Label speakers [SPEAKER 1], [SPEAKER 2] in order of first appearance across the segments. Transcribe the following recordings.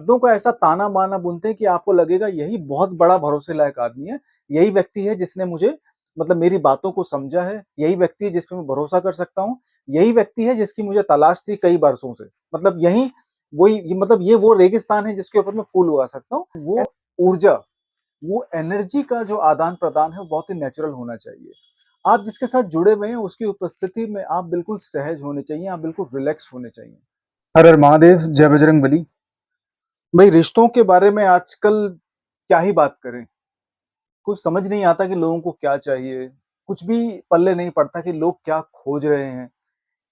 [SPEAKER 1] शब्दों का ऐसा ताना-बाना बुनते हैं कि आपको लगेगा यही बहुत बड़ा भरोसे लायक आदमी है। यही व्यक्ति है जिसने मुझे मतलब मेरी बातों को समझा है, यही व्यक्ति है जिस पे मैं भरोसा कर सकता हूँ, यही व्यक्ति है जिसकी मुझे तलाश थी कई बरसों से। मतलब यही वही मतलब ये वो रेगिस्तान है जिसके ऊपर मैं फूल उगा सकता हूँ। वो ऊर्जा, वो एनर्जी का जो आदान-प्रदान है वो बहुत ही नेचुरल होना चाहिए। आप जिसके साथ जुड़े हुए हैं उसकी उपस्थिति में आप बिल्कुल सहज होने चाहिए, आप बिल्कुल रिलैक्स होने चाहिए। हर हर महादेव, जय बजरंगबली। भाई रिश्तों के बारे में आजकल क्या ही बात करें? कुछ समझ नहीं आता कि लोगों को क्या चाहिए? कुछ भी पल्ले नहीं पड़ता कि लोग क्या खोज रहे हैं?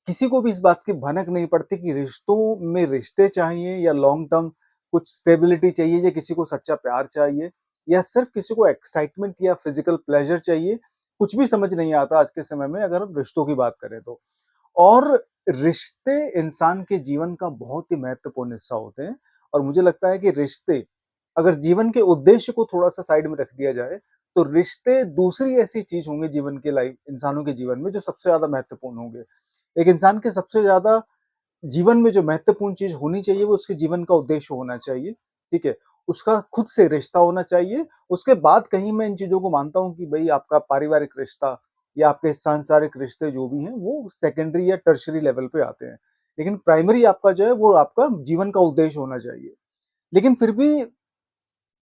[SPEAKER 1] किसी को भी इस बात की भनक नहीं पड़ती कि रिश्तों में रिश्ते चाहिए या लॉन्ग टर्म कुछ स्टेबिलिटी चाहिए या किसी को सच्चा प्यार चाहिए या सिर्फ़ किसी को एक्साइटमेंट या फिज़िकल प्लेज़र चाहिए? कुछ भी समझ नहीं आता आज के समय में अगर हम रिश्तों की बात करें तो। और रिश्ते इंसान के जीवन का बहुत ही महत्वपूर्ण हिस्सा होते हैं और मुझे लगता है कि रिश्ते अगर जीवन के उद्देश्य को थोड़ा-सा साइड में रख दिया जाए, तो रिश्ते दूसरी ऐसी चीज़ होंगे जीवन के लाइफ इंसानों के जीवन में जो सबसे ज़्यादा महत्वपूर्ण होंगे। एक इंसान के सबसे ज़्यादा जीवन में जो महत्वपूर्ण चीज़ होनी चाहिए वो उसके जीवन का उद्देश्य होना चाहिए, ठीक है? उसका खुद से रिश्ता होना चाहिए, उसके बाद कहीं मैं इन चीज़ों को मानता हूँ कि भई आपका पारिवारिक रिश्ता या आपके सांसारिक रिश्ते जो भी हैं, वो सेकेंडरी या टर्शियरी लेवल पे आते हैं। लेकिन प्राइमरी आपका जो है वो आपका जीवन का उद्देश्य होना चाहिए। लेकिन फिर भी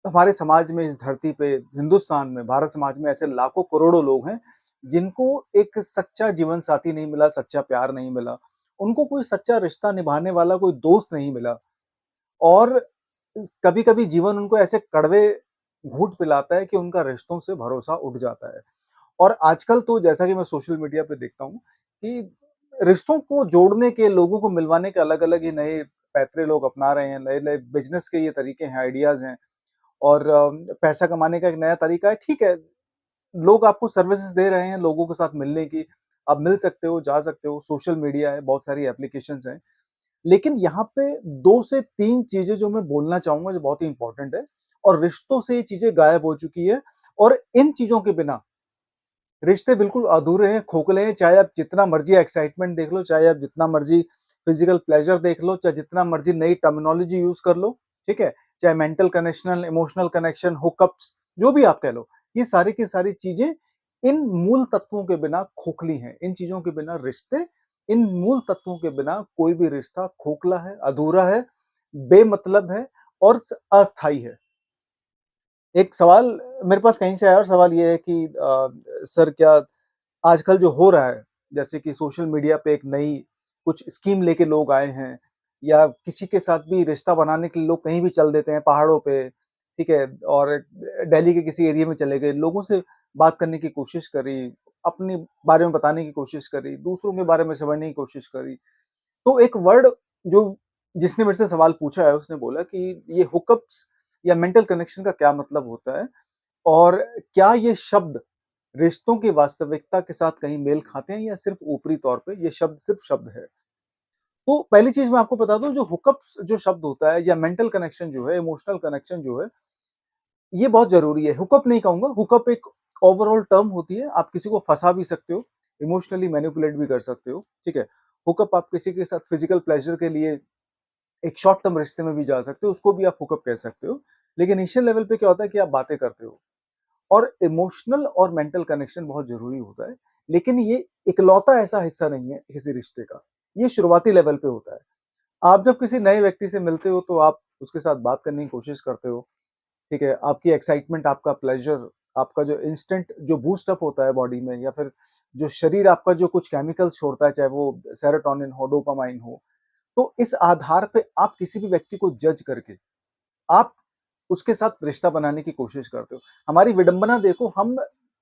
[SPEAKER 1] हमारे समाज में, इस धरती पे, हिंदुस्तान में, भारत समाज में ऐसे लाखों करोड़ों लोग हैं, जिनको एक सच्चा जीवन साथी नहीं मिला, सच्चा प्यार नहीं मिला। उनको कोई सच्चा रिश्ता निभाने वाला कोई दोस्त नहीं मिला और कभी-कभी जीवन उनको ऐसे कड़वे घूँट पिलाता है कि उनका रिश्तों से भरोसा उठ जाता है। और आजकल तो जैसा कि मैं सोशल मीडिया पे देखता हूँ कि रिश्तों को जोड़ने के, लोगों को मिलवाने के अलग-अलग ही नए पैतरे लोग अपना रहे हैं, नए-नए बिज़नेस के ये तरीके हैं, आइडियाज़ हैं। और पैसा कमाने का एक नया तरीका है, ठीक है, लोग आपको सर्विसेज़ दे रहे हैं लोगों के साथ मिलने की, आप मिल सकते हो, जा सकते हो, सोशल मीडिया है, बहुत सारी एप्लीकेशंस हैं। लेकिन यहाँ पे 2 से 3 चीज़ें जो मैं बोलना चाहूँगा जो बहुत ही इम्पोर्टेंट है और रिश्तों से ये चीज़ें गायब हो चुकी है और इन चीज़ों के बिना रिश्ते बिल्कुल अधूरे हैं, खोखले हैं, चाहे आप जितना मर्ज़ी एक्साइटमेंट देख लो, चाहे आप जितना मर्ज़ी फिज़िकल प्लेज़र देख लो, चाहे जितना मर्ज़ी नई टर्मिनोलॉजी यूज़ कर लो, ठीक है? चाहे mental connection, emotional connection, hookups, जो भी आप कह लो, ये सारी की सारी चीज़ें इन मूल तत्वों के बिना खोखली हैं। इन चीज़ों के बिना रिश्ते, इन मूल तत्वों के बिना कोई भी रिश्ता खोखला है, अधूरा है, बेमतलब है और अस्थायी है। एक सवाल मेरे पास कहीं से आया और सवाल ये है कि सर क्या आजकल जो हो रहा है, जैसे कि सोशल मीडिया पे एक नई कुछ स्कीम लेके लोग आए हैं या किसी के साथ भी रिश्ता बनाने के लिए लोग कहीं भी चल देते हैं पहाड़ों पे, ठीक है? और दिल्ली के किसी एरिया में चले गए, लोगों से बात करने की कोशिश करी, अपने बारे में बताने की कोशिश करी, दूसरों के बारे में समझने की कोशिश करी। तो एक वर्ड जो जिसने मेरे से सवाल पूछा है, उसने बोला कि ये हुकअप्स या मेंटल कनेक्शन का क्या मतलब होता है? और क्या ये शब्द रिश्तों की वास्तविकता के साथ कहीं मेल खाते हैं या सिर्फ़ ऊपरी तौर पे ये शब्द सिर्फ़ शब्द है? तो पहली चीज़ मैं आपको बता दूँ जो हुकअप्स जो शब्द होता है या मेंटल कनेक्शन जो है, इमोशनल कनेक्शन जो है, ये बहुत ज़रूरी है। हुकअप नहीं कहूँगा, हुकअप एक ओवरऑल टर्म होती है, आप किसी को फँसा भी सकते हो, इमोशनली मैनिपुलेट भी कर सकते हो, ठीक है? हुकअप आप किसी के साथ फिज़िकल प्लेज़र के लिए एक शॉर्ट टर्म रिश्ते में भी जा सकते हो, उसको भी आप हुकअप कह सकते हो। लेकिन इनिशियल लेवल पे क्या होता है कि आप बातें करते हो और इमोशनल और मेंटल कनेक्शन बहुत ज़रूरी होता है। लेकिन ये इकलौता ऐसा हिस्सा नहीं है किसी रिश्ते का, ये शुरुआती लेवल पे होता है। आप जब किसी नए व्यक्ति से मिलते हो तो आप उसके साथ बात करने की कोशिश करते हो, ठीक है? आपकी एक्साइटमेंट, आपका प्लेज़र, आपका जो इंस्टेंट जो बूस्ट अप होता है बॉडी में या फिर जो शरीर आपका जो कुछ केमिकल्स छोड़ता है, चाहे वो सेरोटोनिन हो, डोपामाइन हो, तो इस आधार पे आप किसी भी व्यक्ति को जज करके, आप उसके साथ रिश्ता बनाने की कोशिश करते हो। हमारी विडंबना देखो, हम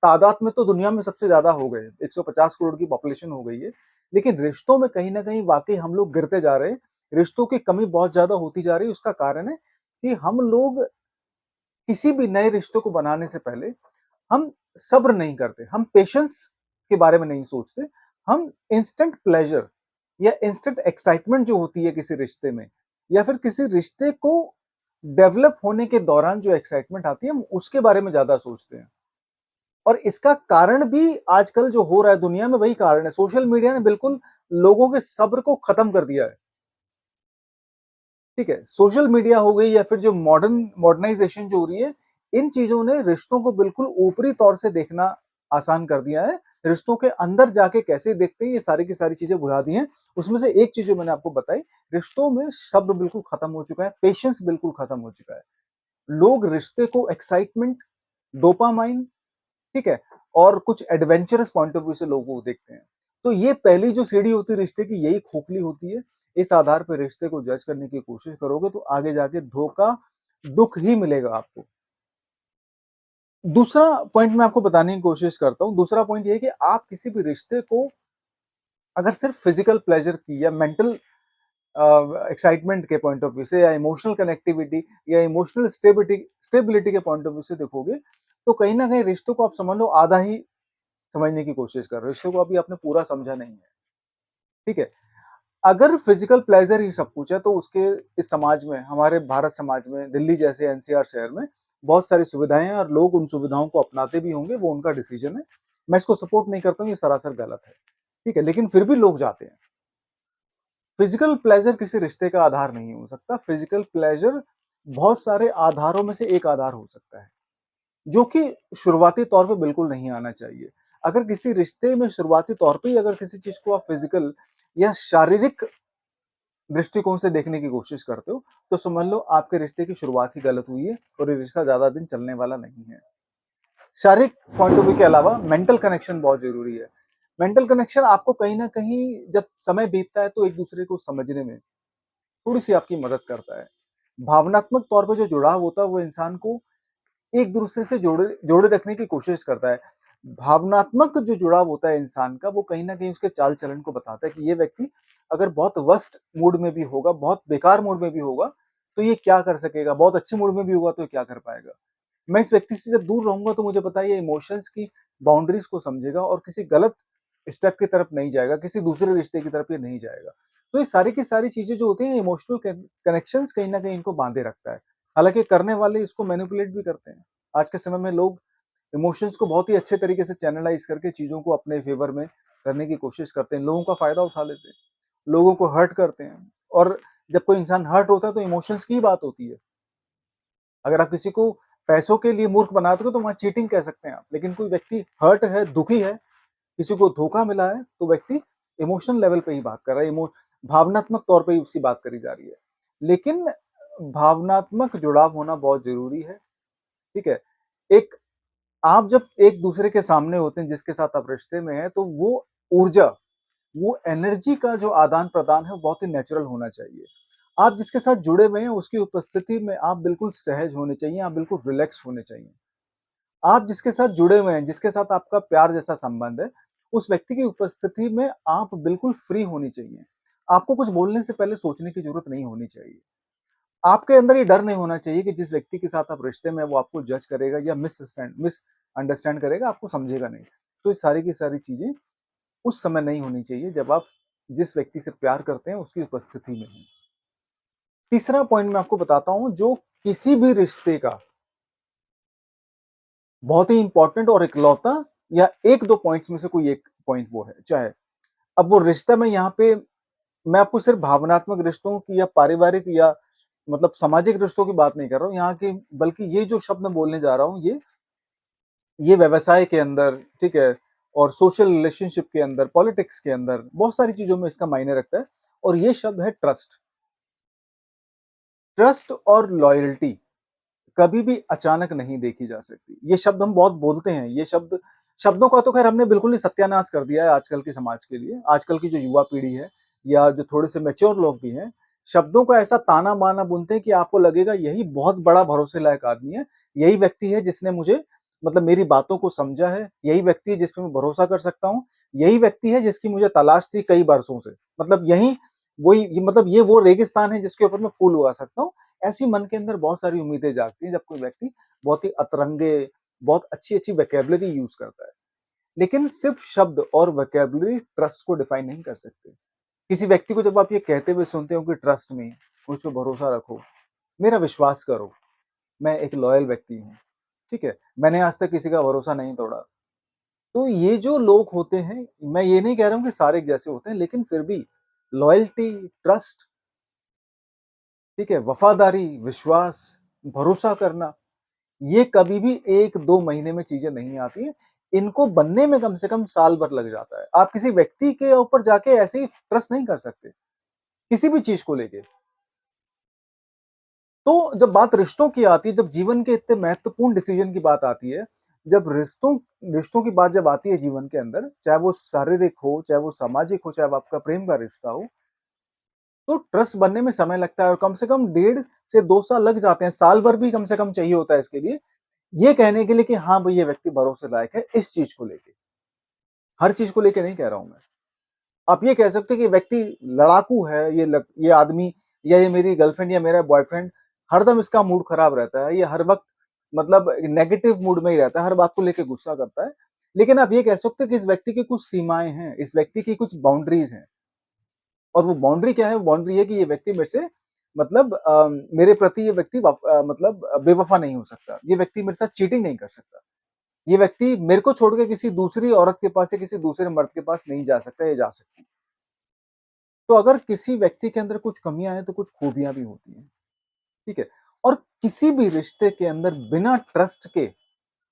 [SPEAKER 1] तादाद में तो दुनिया में सबसे ज़्यादा हो गए, 150 करोड़ की पॉपुलेशन हो गई है, लेकिन रिश्तों में कहीं न कहीं वाक़ई हम लोग गिरते जा रहे हैं, रिश्तों की कमी बहुत ज़्यादा होती जा रही है। उसका कारण है कि हम लोग किसी भी नए रिश्तों को बनाने से पहले हम सब्र नहीं करते, हम पेशेंस के बारे में नहीं सोचते, हम इंस्टेंट प्लेज़र या इंस्टेंट एक्साइटमेंट जो होती है किसी रिश्ते में या फिर किसी रिश्ते को डेवलप होने के दौरान जो एक्साइटमेंट आती है, हम उसके बारे में ज़्यादा सोचते हैं। और इसका कारण भी आजकल जो हो रहा है दुनिया में वही कारण है, सोशल मीडिया ने बिल्कुल लोगों के सब्र को खत्म कर दिया है। ठीक है? सोशल मीडिया हो गई या फिर जो मॉडर्नाइज़ेशन जो हो रही है, इन चीज़ों ने रिश्तों को बिल्कुल ऊपरी तौर से देखना आसान कर दिया है। रिश्तों के अंदर जाके कैसे देखते हैं, ये सारी की सारी चीज़ें भुला दी हैं। उसमें से एक चीज़ जो मैंने आपको बताई, रिश्तों में सब्र बिल्कुल खत्म हो चुका है, पेशेंस बिल्कुल खत्म हो चुका है। लोग रिश्ते को एक्साइटमेंट, डोपामाइन, ठीक है? और कुछ एडवेंचरस पॉइंट ऑफ व्यू से लोगों को देखते हैं। तो ये पहली जो सीढ़ी होती है रिश्ते की, यही खोखली होती है। इस आधार पे रिश्ते को जज करने की कोशिश करोगे तो आगे जाके धोखा, दुःख ही मिलेगा आपको। दूसरा पॉइंट मैं आपको बताने की कोशिश करता हूँ। दूसरा पॉइंट ये है कि आप किसी भी रिश्ते को अगर सिर्फ फिजिकल प्लेज़र की या मेंटल एक्साइटमेंट के पॉइंट ऑफ व्यू से या इमोशनल कनेक्टिविटी या इमोशनल स्टेबिलिटी के पॉइंट ऑफ व्यू से देखोगे, तो कहीं न कहीं रिश्तों को आप समझ लो आधा ही समझने की कोशिश कर रहे हो। रिश्तों को अभी आपने पूरा समझा नहीं है, ठीक है? अगर फिजिकल प्लेज़र ही सब कुछ है तो उसके इस समाज में, हमारे भारत समाज में, दिल्ली जैसे एनसीआर शहर में बहुत सारी सुविधाएँ हैं और लोग उन सुविधाओं को अपनाते भी होंगे, वो उनका डिसीज़न है। मैं इसको सपोर्ट नहीं करता हूँ, ये सरासर गलत है, ठीक है? लेकिन फिर भी लोग जाते हैं। फिजिकल प्लेज़र किसी रिश्ते का आधार नहीं हो सकता। फिजिकल प्लेज़र बहुत सारे आधारों में से एक आधार हो सकता है, जो कि शुरुआती तौर पे बिल्कुल नहीं आना चाहिए। अगर किसी रिश्ते में शुरुआती तौर पे ही अगर किसी चीज़ को आप फिजिकल या शारीरिक दृष्टिकोण से देखने की कोशिश करते हो, तो समझ लो आपके रिश्ते की शुरुआत ही गलत हुई है और ये रिश्ता ज़्यादा दिन चलने वाला नहीं है। शारीरिक पॉइंट ऑफ व्यू के अलावा मेंटल कनेक्शन बहुत ज़रूरी है। मेंटल कनेक्शन आपको कहीं न कहीं जब समय बीतता है तो एक-दूसरे को समझने में थोड़ी-सी आपकी मदद करता है। भावनात्मक तौर पे जो जुड़ाव होता है वो इंसान को एक-दूसरे से जोड़े रखने की कोशिश करता है। भावनात्मक जो जुड़ाव होता है इंसान का, वो कहीं न कहीं उसके चाल-चलन को बताता है कि ये व्यक्ति अगर बहुत वर्स्ट मूड में भी होगा, बहुत बेकार मूड में भी होगा, तो ये क्या कर सकेगा? बहुत अच्छे मूड में भी होगा तो ये क्या कर पाएगा? मैं इस व्यक्ति से जब दूर रहूँगा तो मुझे पता है ये इमोशंस की बाउंड्रीज़ को समझेगा और किसी गलत स्टेप की तरफ नहीं जाएगा, किसी दूसरे रिश्ते की तरफ ये नहीं जाएगा। तो ये सारी की सारी चीज़ें जो होती हैं इमोशनल कनेक्शंस कहीं न कहीं इनको बाँधे रखता है। हालाँकि करने वाले इसको मैनिपुलेट भी करते हैं। आज के समय में लोग इमोशंस को बहुत ही अच्छे तरीके से चैनलाइज़ करके चीज़ों को अपने फ़ेवर में करने की कोशिश करते हैं, लोगों का फ़ायदा उठा लेते हैं, लोगों को हर्ट करते हैं और जब कोई इंसान हर्ट होता है तो इमोशंस की ही बात होती है। अगर आप किसी को पैसों के लिए मूर्ख बना दोगे तो वहाँ चीटिंग कह सकते हैं आप, लेकिन कोई व्यक्ति हर्ट है, दुखी है, किसी को धोखा मिला है, तो व्यक्ति इमोशनल लेवल पे ही बात कर रहा है, भावनात्मक तौर पे ही उसकी बात करी जा रही है। लेकिन भावनात्मक जुड़ाव होना बहुत ज़रूरी है, ठीक है? एक आप जब एक-दूसरे के सामने होते हैं, जिसके साथ आप रिश्ते में हैं, तो वो ऊर्जा, वो एनर्जी का जो आदान-प्रदान है, वो बहुत ही नेचुरल होना चाहिए। आप जिसके साथ जुड़े हुए हैं, उसकी उपस्थिति में आप बिल्कुल सहज होने चाहिए, आप बिल्कुल रिलैक्स होने चाहिए। आप जिसके साथ जुड़े हुए हैं, जिसके साथ आपका प्यार जैसा संबंध है, उस व्यक्ति की उपस्थिति में आप बिल्कुल फ्री होनी चाहिए। आपको कुछ बोलने से पहले सोचने की ज़रूरत नहीं होनी चाहिए। आपके अंदर ये डर नहीं होना चाहिए कि जिस व्यक्ति के साथ आप रिश्ते में हैं, वो आपको जज करेगा या मिसअंडरस्टैंड करेगा, आपको समझेगा नहीं। तो ये सारी की सारी चीज़ें उस समय नहीं होनी चाहिए जब आप जिस व्यक्ति से प्यार करते हैं, उसकी उपस्थिति में हैं। तीसरा पॉइंट मैं आपको बताता हूँ, जो किसी भी रिश्ते का बहुत ही इम्पोर्टेंट और इकलौता या 1-2 पॉइंट्स में से कोई एक पॉइंट वो है, चाहे अब वो रिश्ता मैं यहाँ पे मैं आपको सिर्फ़ भावनात्मक रिश्तों की या पारिवारिक या मतलब सामाजिक रिश्तों की बात नहीं कर रहा हूँ, यहाँ की बल्कि ये जो शब्द मैं बोलने जा रहा हूँ, ये व्यवसाय के अंदर, ठीक है? और सोशल रिलेशनशिप के अंदर, पॉलिटिक्स के अंदर, बहुत सारी चीज़ों में इसका मायने रखता है और ये शब्द है ट्रस्ट। ट्रस्ट और लॉयल्टी कभी भी अचानक नहीं देखी जा सकती। ये शब्द हम बहुत बोलते हैं, ये शब्दों का तो ख़ैर हमने बिल्कुल ही सत्यानाश कर दिया है आजकल के समाज के लिए। आजकल की जो युवा पीढ़ी है या जो थोड़े से मैच्योर लोग भी हैं, शब्दों का ऐसा ताना-बाना बुनते हैं कि आपको लगेगा यही बहुत बड़ा भरोसे लायक आदमी है। यही व्यक्ति है जिसने मुझे मतलब मेरी बातों को समझा है, यही व्यक्ति है जिस पे मैं भरोसा कर सकता हूँ, यही व्यक्ति है जिसकी मुझे तलाश थी कई बरसों से। मतलब यही वही ये मतलब ये वो रेगिस्तान है जिसके ऊपर मैं फूल उगा सकता हूँ। ऐसी मन के अंदर बहुत सारी उम्मीदें जागती हैं जब कोई व्यक्ति बहुत ही अतरंगे, बहुत अच्छी-अच्छी वोकैब्युलरी यूज़ करता है। लेकिन सिर्फ़ शब्द और वोकैब्युलरी ट्रस्ट को डिफाइन नहीं कर सकते। किसी व्यक्ति को जब आप ये कहते हुए सुनते हो कि ट्रस्ट मी, मुझ पे भरोसा रखो, मेरा विश्वास करो, मैं एक लॉयल व्यक्ति हूँ, ठीक है? मैंने आज तक किसी का भरोसा नहीं तोड़ा। तो ये जो लोग होते हैं, मैं ये नहीं कह रहा हूँ कि सारे एक जैसे होते हैं, लेकिन फिर भी लॉयल्टी, ट्रस्ट ठीक है? वफ़ादारी, विश्वास, भरोसा करना, ये कभी भी 1-2 महीने में चीज़ें नहीं आती हैं। इनको बनने में कम से कम साल भर लग जाता है। आप किसी व्यक्ति के ऊपर जाके ऐसे ही ट्रस्ट नहीं कर सकते, किसी भी चीज़ को लेके। तो जब बात रिश्तों की आती है, जब जीवन के इतने महत्वपूर्ण डिसीज़न की बात आती है, जब रिश्तों रिश्तों की बात जब आती है जीवन के अंदर, चाहे वो शारीरिक हो, चाहे वो सामाजिक हो, चाहे वो आपका प्रेम का रिश्ता हो, तो ट्रस्ट बनने में समय लगता है और कम से कम 1.5 से 2 साल लग जाते हैं, साल भर भी कम से कम चाहिए होता है इसके लिए, ये कहने के लिए कि हाँ भई, ये व्यक्ति भरोसे लायक है इस चीज़ को लेके। हर चीज़ को लेके नहीं कह रहा हूँ मैं। आप ये कह सकते हैं कि व्यक्ति लड़ाकू है, ये आदमी या ये मेरी गर्लफ्रेंड या मेरा बॉयफ्रेंड, हरदम इसका मूड खराब रहता है, ये हर वक़्त मतलब नेगेटिव मूड में ही रहता है, हर बात को लेके गुस्सा करता है। लेकिन आप ये कह सकते हैं कि इस व्यक्ति की कुछ सीमाएँ हैं, इस व्यक्ति की कुछ बाउंड्रीज़ हैं और वो बाउंड्री क्या है? वो बाउंड्री है कि ये व्यक्ति मेरे से मतलब मेरे प्रति ये व्यक्ति मतलब बेवफ़ा नहीं हो सकता। ये व्यक्ति मेरे साथ चीटिंग नहीं कर सकता। ये व्यक्ति मेरे को छोड़ के किसी दूसरी औरत के पास या किसी दूसरे मर्द के पास नहीं जा सकता या जा सकती। तो अगर किसी व्यक्ति के अंदर कुछ कमियाँ हैं, तो कुछ खूबियाँ भी होती हैं, ठीक है? और किसी भी रिश्ते के अंदर बिना ट्रस्ट के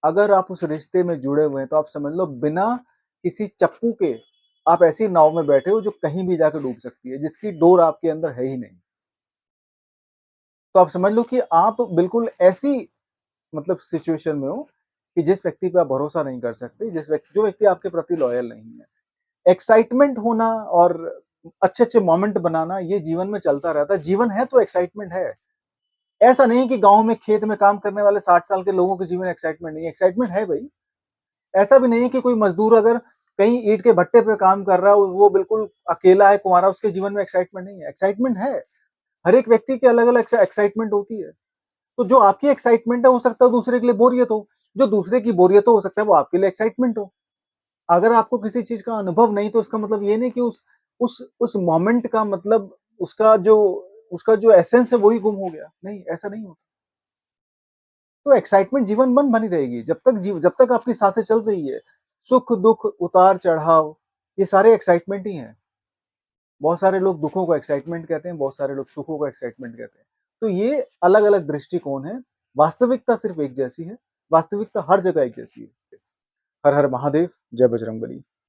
[SPEAKER 1] अगर आप उस रिश्ते में जुड़े हुए हैं, तो आप समझ लो बिना किसी चप्पू के आप ऐसी नाव में बैठे हो जो कहीं भी जाके डूब सकती है, जिसकी डोर आपके अंदर है ही नहीं। तो आप समझ लो कि आप बिल्कुल ऐसी मतलब सिचुएशन में हो कि जिस व्यक्ति पे आप भरोसा नहीं कर सकते, जो व्यक्ति आपके प्रति लॉयल नहीं है। एक्साइटमेंट होना और अच्छे-अच्छे मोमेंट बनाना ये जीवन में चलता रहता है। जीवन है तो एक्साइटमेंट है। ऐसा नहीं कि गाँव में खेत में काम करने वाले 60 साल के लोगों के जीवन में एक्साइटमेंट नहीं है, एक्साइटमेंट है भई। ऐसा भी नहीं है कि कोई मज़दूर अगर कहीं ईंट के भट्टे पे काम कर रहा है, वो बिल्कुल अकेला है, कुँवारा, उसके जीवन में एक्साइटमेंट नहीं है। एक्साइटमेंट है। हर एक व्यक्ति की अलग-अलग एक्साइटमेंट होती है। तो जो आपकी एक्साइटमेंट है, हो सकता है दूसरे के लिए बोरियत हो। जो दूसरे की बोरियत हो सकता है वो आपके लिए एक्साइटमेंट हो। अगर आपको किसी चीज़ का अनुभव नहीं तो इसका मतलब ये नहीं कि उस मोमेंट का मतलब उसका जो एसेंस है वो ही गुम हो गया। नहीं, ऐसा नहीं होता। तो एक्साइटमेंट जीवन भर बनी रहेगी। जब तक आपकी साँसें चल रही है, सुख-दुःख, उतार-चढ़ाव ये सारे एक्साइटमेंट ही हैं। बहुत सारे लोग दुखों को एक्साइटमेंट कहते हैं, बहुत सारे लोग सुखों को एक्साइटमेंट कहते हैं। तो ये अलग-अलग दृष्टिकोण हैं। वास्तविकता सिर्फ़ एक जैसी है। वास्तविकता हर जगह एक जैसी है। हर हर महादेव! जय बजरंगबली।